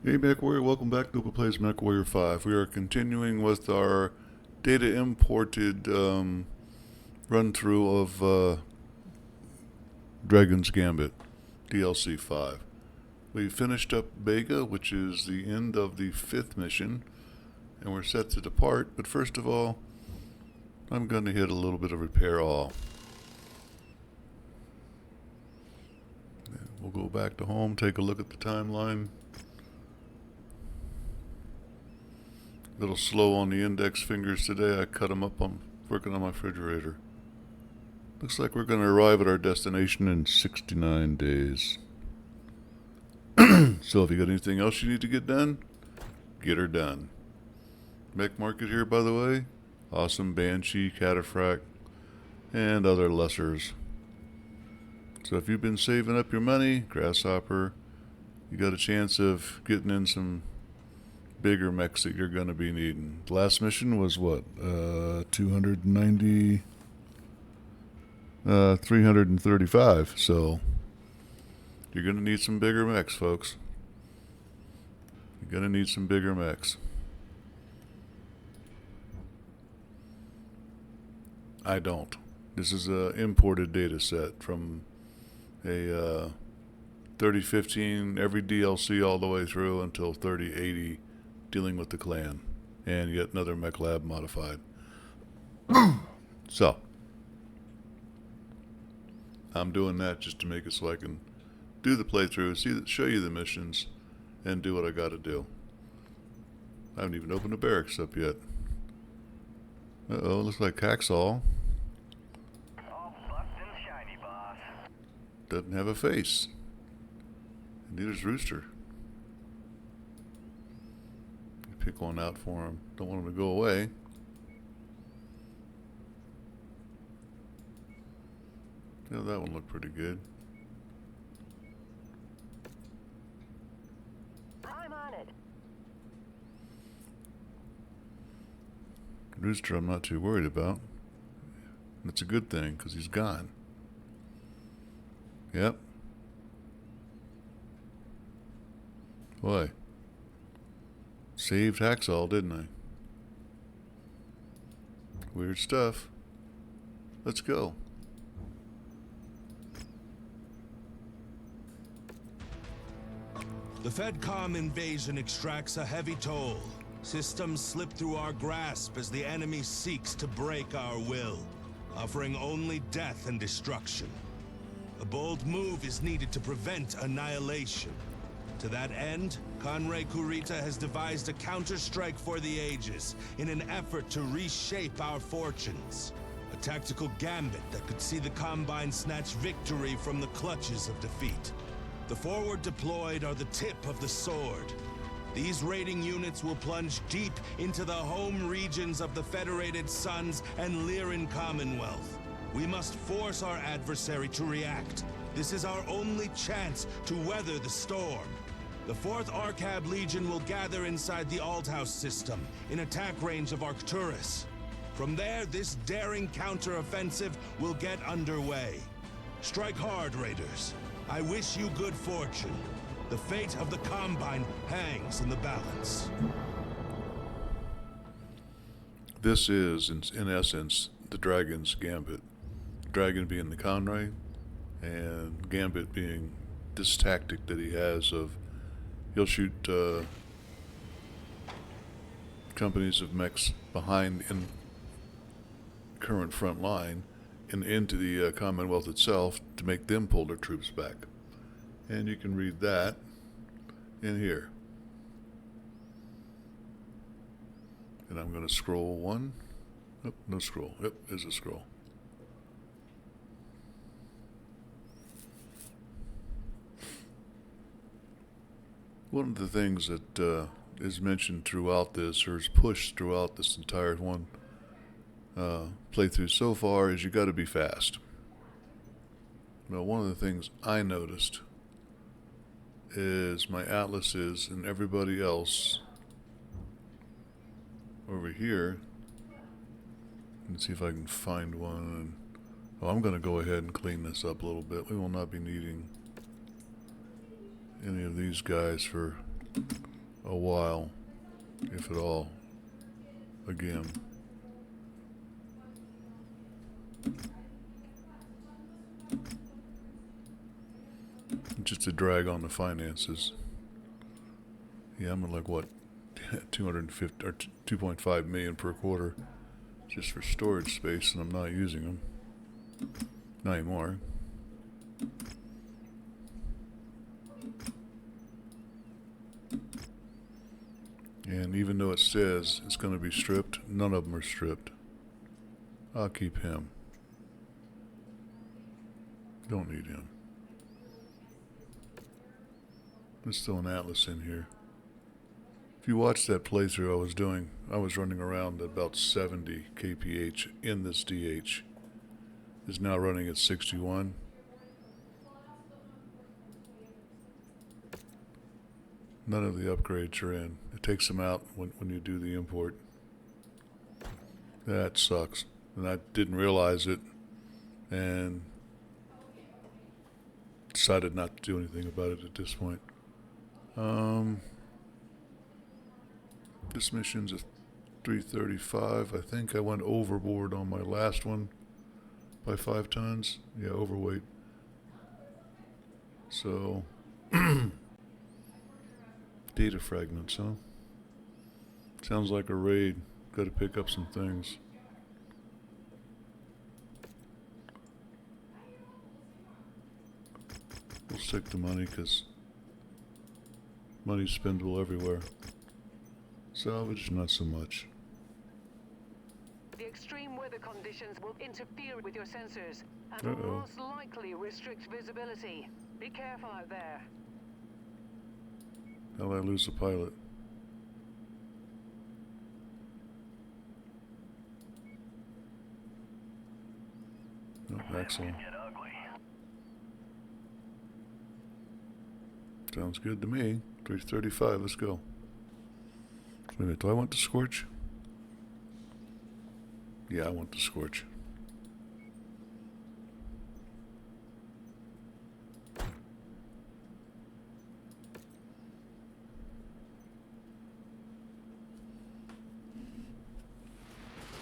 Hey MechWarrior, welcome back to Google Plays MechWarrior 5. We are continuing with our data imported run through of Dragon's Gambit DLC 5. We finished up Bega, which is the end of the 5th mission, and we're set to depart. But first of all, I'm going to hit a little bit of repair all. We'll go back to home, take a look at the timeline. A little slow on the index fingers today. I cut them up on working on my refrigerator. Looks like we're going to arrive at our destination in 69 days. So if you got anything else you need to get done, get her done. Mech Market here, by the way. Awesome Banshee, Cataphract, and other lessers. So if you've been saving up your money, Grasshopper, you got a chance of getting in some bigger mechs that you're going to be needing. The last mission was what? 290... 335, so you're going to need some bigger mechs, folks. You're going to need some bigger mechs. I don't. This is an imported data set from a 3015, every DLC all the way through until 3080, dealing with the clan, and yet another mech lab modified. So I'm doing that just to make it so I can do the playthrough, show you the missions, and do what I got to do. I haven't even opened the barracks up yet. Uh-oh, looks like Hacksaw All fucked and shiny, boss. doesn't have a face. And neither's Rooster. Pick one out for him. Don't want him to go away. Yeah, that one looked pretty good. I'm on it. Rooster I'm not too worried about. That's a good thing, because he's gone. Yep. Boy. Saved Hacksaw, didn't I? Weird stuff. Let's go. The FedCom invasion extracts a heavy toll. Systems slip through our grasp as the enemy seeks to break our will, offering only death and destruction. A bold move is needed to prevent annihilation. To that end, Conrad Kurita has devised a counterstrike for the ages in an effort to reshape our fortunes. A tactical gambit that could see the Combine snatch victory from the clutches of defeat. The forward deployed are the tip of the sword. These raiding units will plunge deep into the home regions of the Federated Suns and Lyran Commonwealth. We must force our adversary to react. This is our only chance to weather the storm. The 4th Arcab Legion will gather inside the Auldhause system, in attack range of Arcturus. From there, this daring counter-offensive will get underway. Strike hard, Raiders. I wish you good fortune. The fate of the Combine hangs in the balance. This is, in essence, the Dragon's Gambit. Dragon being the Conray, and Gambit being this tactic that he has of he'll shoot companies of mechs behind in current front line and into the Commonwealth itself to make them pull their troops back. And you can read that in here. And I'm going to scroll one. Oh, no scroll. Yep, there's a scroll. One of the things that is mentioned throughout this, or is pushed throughout this entire one playthrough so far, is you got to be fast. Now, one of the things I noticed is my atlases and everybody else over here. Let's see if I can find one. Oh, I'm going to go ahead and clean this up a little bit. We will not be needing any of these guys for a while, if at all, again. Just to drag on the finances. Yeah, I'm at like what, 250 or 2.5 million per quarter just for storage space, and I'm not using them. Not anymore. And even though it says it's going to be stripped, none of them are stripped. I'll keep him. Don't need him. There's still an Atlas in here. If you watch that playthrough I was doing, I was running around at about 70 kph in this DH. It's now running at 61. None of the upgrades are in. It takes them out when you do the import. That sucks. And I didn't realize it and decided not to do anything about it at this point. This mission's a 335. I think I went overboard on my last one by 5 tons. Yeah, overweight. So, data fragments, huh? Sounds like a raid. Got to pick up some things. We'll stick to money because money's spendable everywhere. Salvage, not so much. The extreme weather conditions will interfere with your sensors and will most likely restrict visibility. Be careful out there. How'd I lose the pilot? Oh, excellent. Get ugly. Sounds good to me. 335, let's go. Wait a minute, do I want to scorch? Yeah, I want to scorch.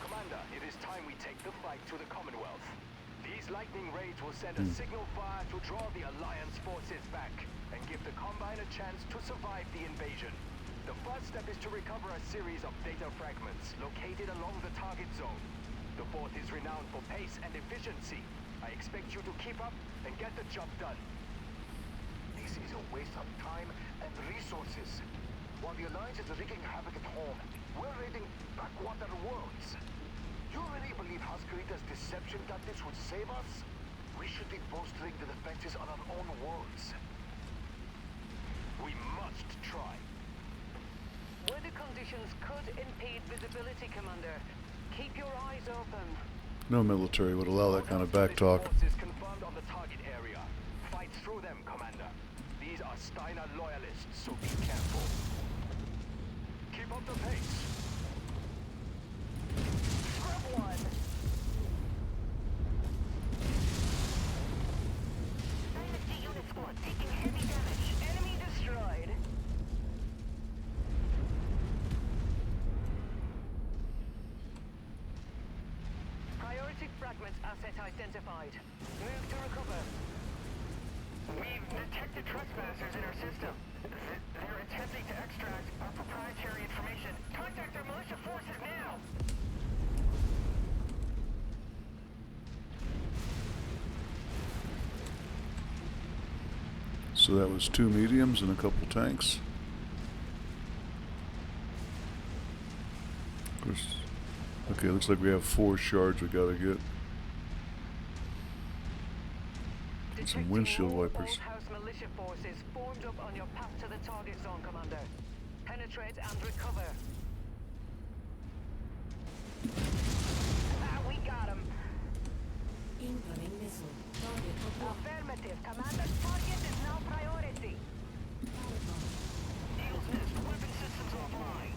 Commander, it is time we take the fight to the Commonwealth. These lightning raids will send a signal fire to draw the Alliance forces back and give the Combine a chance to survive the invasion. The first step is to recover a series of data fragments located along the target zone. The fort is renowned for pace and efficiency. I expect you to keep up and get the job done. This is a waste of time and resources. While the Alliance is wreaking havoc at home, we're raiding backwater worlds. You really believe Haskarita's deception tactics would save us? We should be bolstering the defenses on our own worlds. We must try. Weather conditions could impede visibility, Commander. Keep your eyes open. No military would allow that kind of back talk. Forces confirmed on the target area. Fight through them, Commander. These are Steiner loyalists, so be careful. Keep up the pace. Scrub one. Dynasty unit squad taking heavy damage. Enemy destroyed. Priority fragment asset identified. Move to recover. We've detected trespassers in our system. They're attempting to extract our proprietary information. Contact our militia forces now! So that was 2 mediums and a couple tanks. Of course. Okay, looks like we have 4 shards we gotta get. And some windshield wipers. Auldhause militia forces formed up on your path to the target zone, Commander. Penetrate and recover. We got him. Incoming missile. Target offline. Affirmative. Commander, target is now priority. Eagle's Nest weapon systems offline.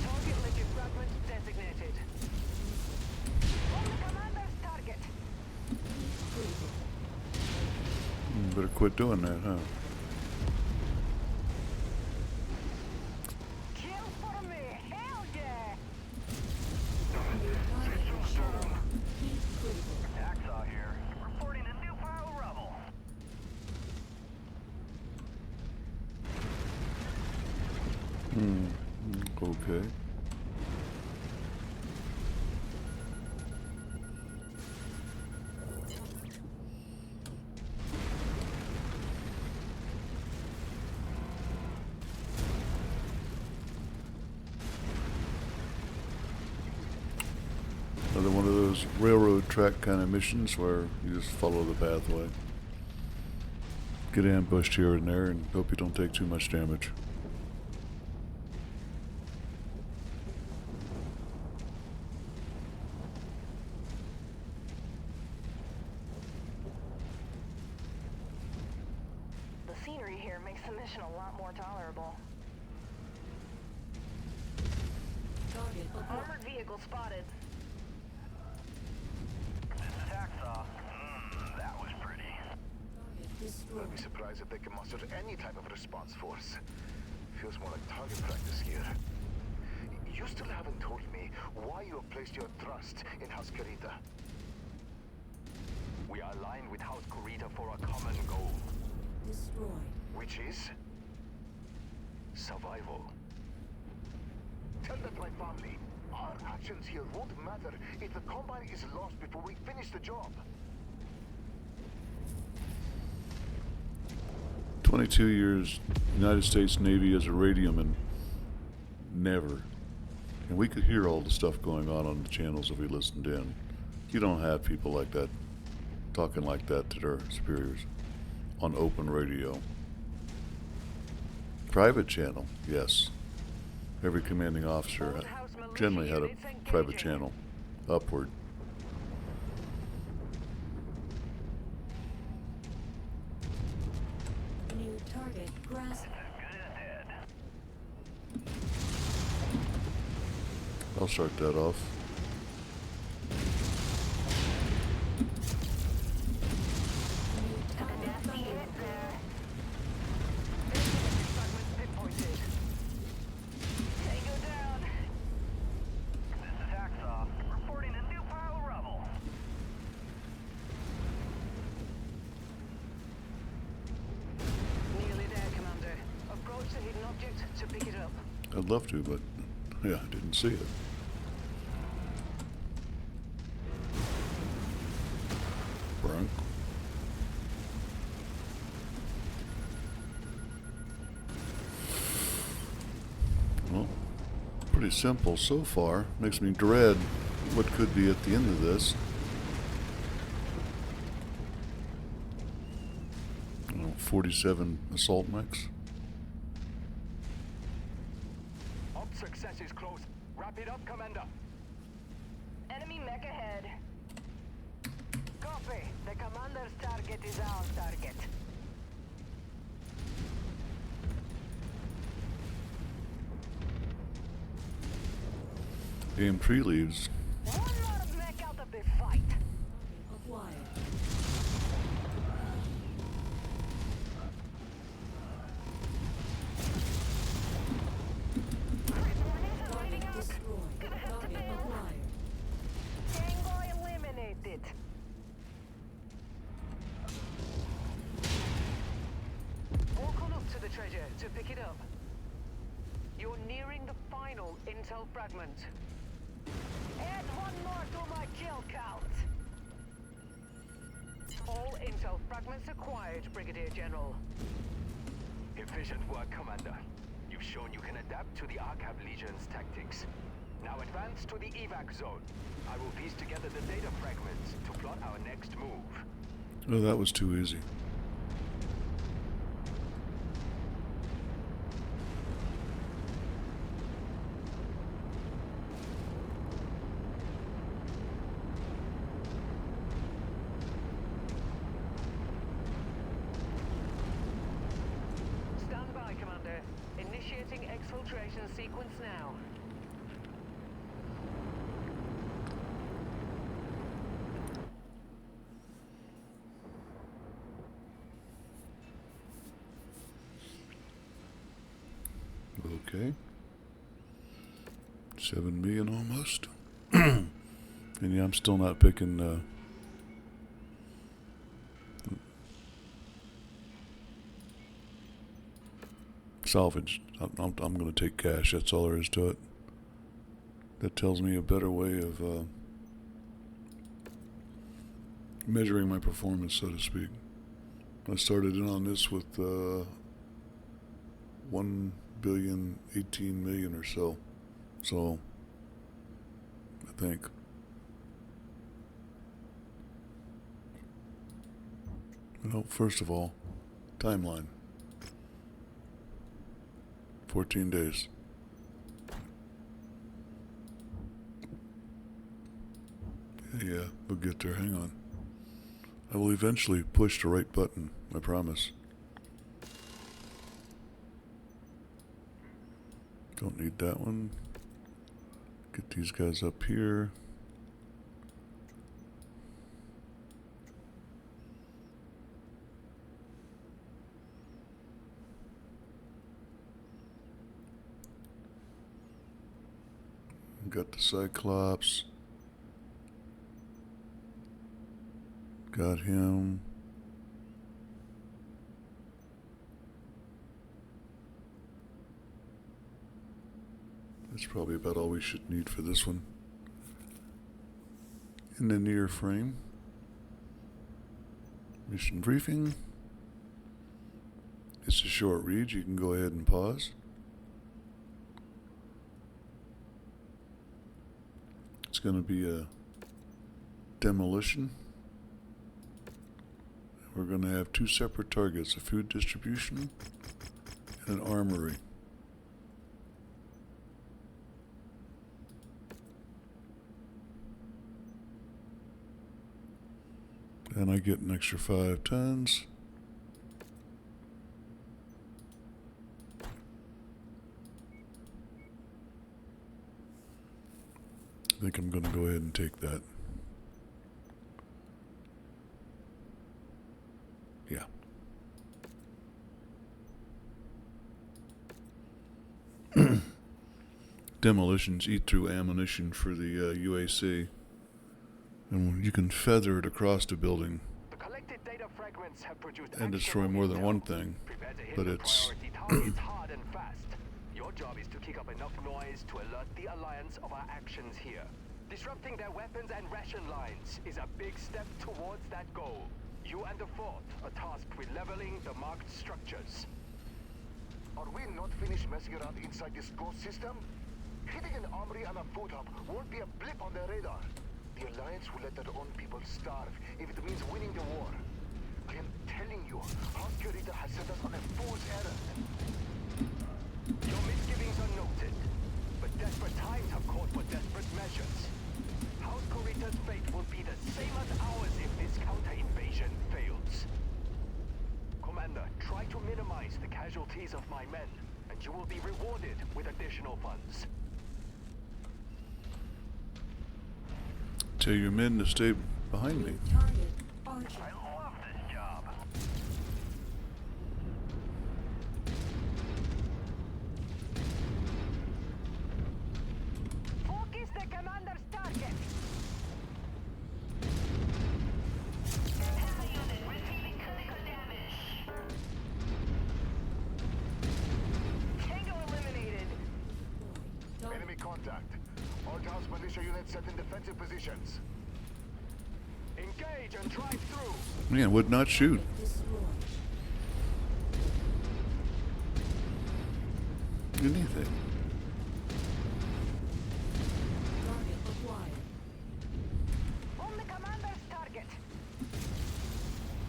Target liquid fragment designated. On the commander's target. Better quit doing that, huh? Okay. Another one of those railroad track kind of missions where you just follow the pathway. Get ambushed here and there and hope you don't take too much damage. The scenery here makes the mission a lot more tolerable. Target acquired. Armored vehicle spotted. Hacksaw. That was pretty. Target destroyed. I'd be surprised if they can muster any type of response force. Feels more like target practice here. You still haven't told me why you have placed your trust in Haskarita. We are aligned with House Kurita for a common goal. Destroyed. Which is? Survival. Tell that my family. Our actions here won't matter if the Combine is lost before we finish the job. 22 years United States Navy as a radioman. Never. And we could hear all the stuff going on the channels if we listened in. You don't have people like that talking like that to their superiors on open radio. Private channel, yes. Every commanding officer generally had a private channel upward. New target grasped. I'll start that off. New target found. Fragments pinpointed. Tango down. This is Hacksaw, reporting a new pile of rubble. Nearly there, Commander. Approach the hidden object to pick it up. I'd love to, but yeah, I didn't see it. Brunk. Well, pretty simple so far. Makes me dread what could be at the end of this. 47 assault mechs. Op success is close. Wrap it up, Commander. Enemy mech ahead. Copy. The commander's target is our target. Aim tree leaves. One more mech out of the fight. Acquired. Target destroyed. Target acquired. Tango eliminated. Walk on up to the treasure to pick it up. You're nearing the final intel fragment. Add one more to my kill count. All intel fragments acquired, Brigadier General. Efficient work, Commander. You've shown you can adapt to the Arcab Legion's tactics. Now advance to the evac zone. I will piece together the data fragments to plot our next move. Oh, that was too easy. Stand by, Commander. Initiating exfiltration sequence now. Okay. 7 million almost. And yeah, I'm still not picking salvage. I'm going to take cash. That's all there is to it. That tells me a better way of measuring my performance, so to speak. I started in on this with 1,018,000,000 or so. So, I think. Well, first of all, timeline. 14 days. Yeah, we'll get there. Hang on. I will eventually push the right button. I promise. Don't need that one. Get these guys up here. Got the Cyclops. Got him. That's probably about all we should need for this one. In the near frame. Mission briefing. It's a short read. You can go ahead and pause. It's going to be a demolition. We're going to have two separate targets, a food distribution and an armory. And I get an extra 5 tons. I think I'm going to go ahead and take that. Yeah. Demolitions eat through ammunition for the UAC. And you can feather it across the building The collected data fragments have produced and destroy actionable more than intel. one thing, Prepare to hit but the it's priority targets hard and fast. Your job is to kick up enough noise to alert the Alliance of our actions here. Disrupting their weapons and ration lines is a big step towards that goal. You and the Fort are tasked with leveling the marked structures. Are we not finished messing around inside this ghost system? Hitting an armory and a food hub won't be a blip on their radar. The Alliance will let their own people starve if it means winning the war. I am telling you, House Curita has set us on a fool's errand. Your misgivings are noted, but desperate times have called for desperate measures. House Kurita's fate will be the same as ours if this counter-invasion fails. Commander, try to minimize the casualties of my men, and you will be rewarded with additional funds. tell your men to stay behind me. Target Archer. love this job. Focus the commander's target. Unit receiving critical damage. Tango eliminated. Enemy contact. Auldhause militia units set in defensive positions. Engage and drive through. Man, would not shoot. Destroyed. Anything. Target acquired. On the commander's target.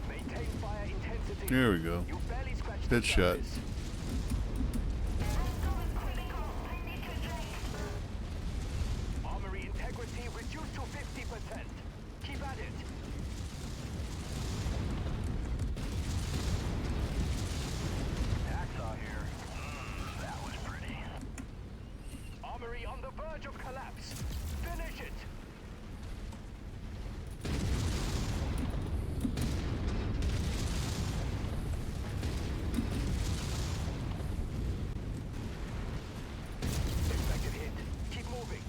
Maintain fire intensity. There we go. You barely scratched the Headshot. surface. Armory integrity reduced to 50%. Keep at it. Hacksaw here. That was pretty. Armory on the verge of collapse. Finish it. Expected hit. Keep moving.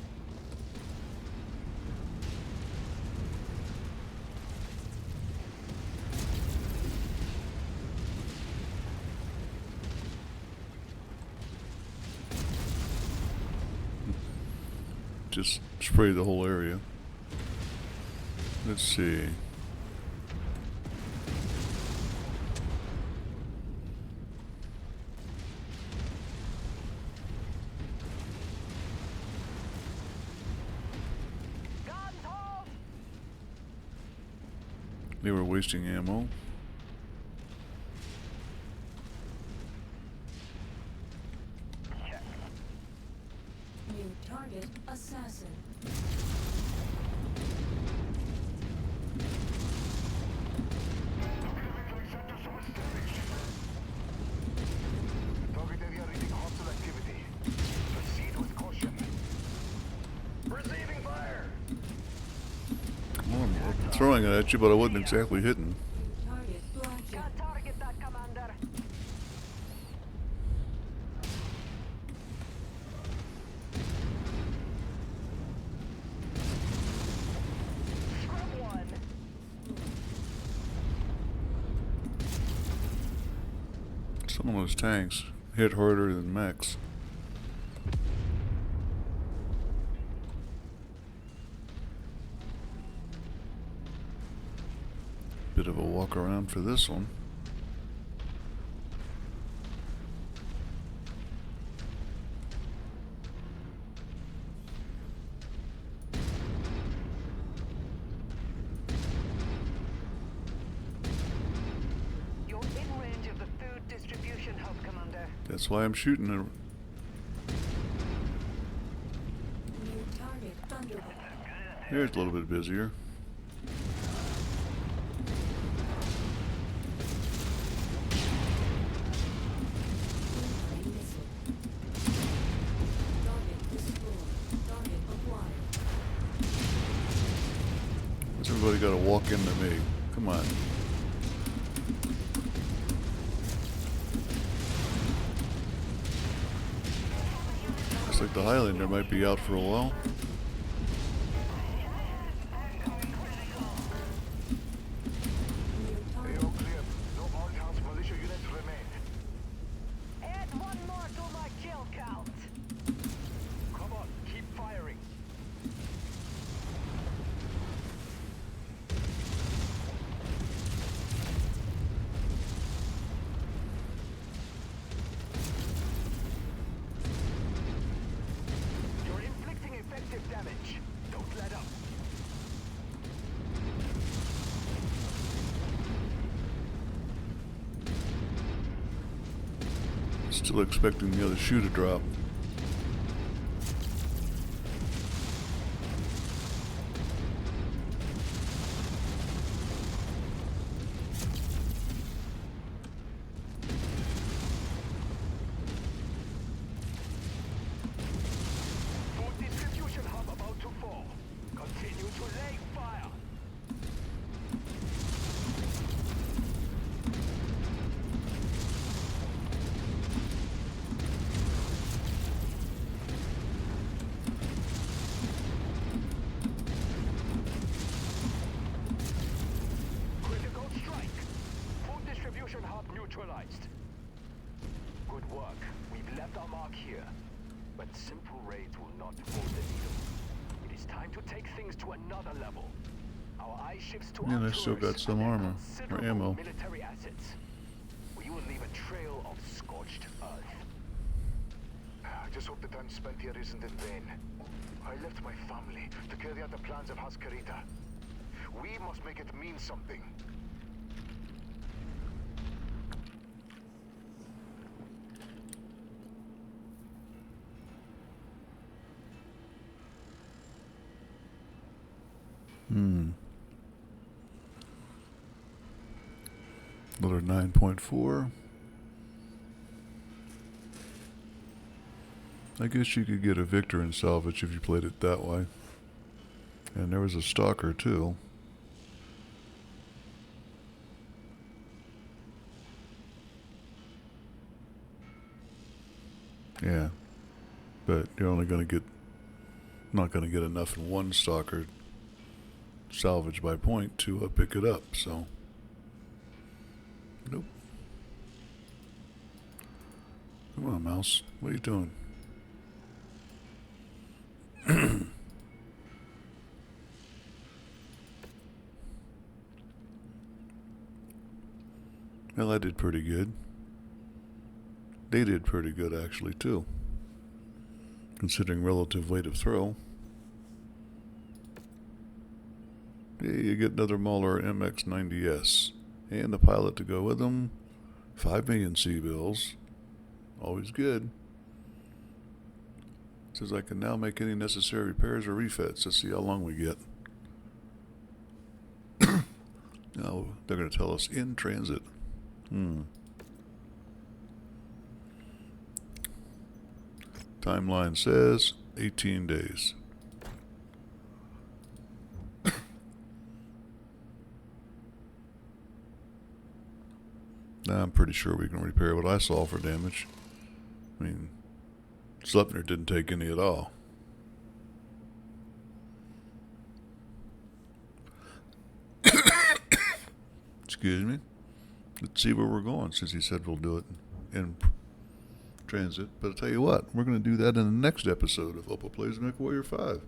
just spray the whole area. Let's see. Guns hold! They were wasting ammo. New target assassin. Target area reading hostile activity. Proceed with caution. Receiving fire! Come on, I'm throwing it at you, but I wasn't exactly hitting. New target blackened. Can't target that, Commander. Scrub one. Some of those tanks hit harder than mechs. Bit of a walk around for this one. You're in range of the food distribution hub, Commander. That's why I'm shooting it. New target thunderbolt. Here's a little bit busier. Incoming missile. Target destroyed. Target acquired. What's everybody got to walk into me? Come on. Looks like the Highlander might be out for a while. New target. AO clear. No Auldhause militia units remain. Add one more to my kill count. Come on, keep firing. You're inflicting effective damage. Don't let up. Still expecting the other shoe to drop. Food distribution hub about to fall. Continue to lay fire. Critical strike. Food distribution hub neutralized. Good work. We've left our mark here. But simple raids will not move the needle. It is time to take things to another level. Our eye shifts to Man, our I still got tours some and their armor or considerable ammo. military assets. We will leave a trail of scorched earth. I just hope the time spent here isn't in vain. I left my family to carry out the plans of Haskarita. We must make it mean something. Another 9.4. I guess you could get a Victor in salvage if you played it that way. And there was a Stalker too. Yeah. But you're only going to get, not going to get enough in one Stalker salvage by point to pick it up, so. Nope. Come on, mouse. What are you doing? Well, I did pretty good. They did pretty good, actually, too. Considering relative weight of throw. Yeah, you get another Mauler MX-90S. And the pilot to go with them. 5 million C-bills. Always good. Says I can now make any necessary repairs or refits. Let's see how long we get. Now, they're going to tell us in transit. Timeline says 18 days. Now I'm pretty sure we can repair what I saw for damage. I mean, Sleipner didn't take any at all. Excuse me. Let's see where we're going, since he said we'll do it in transit. But I'll tell you what, we're going to do that in the next episode of Opal Plays MechWarrior 5.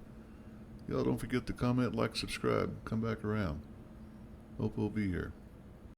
Y'all don't forget to comment, like, subscribe, come back around. Opal will be here.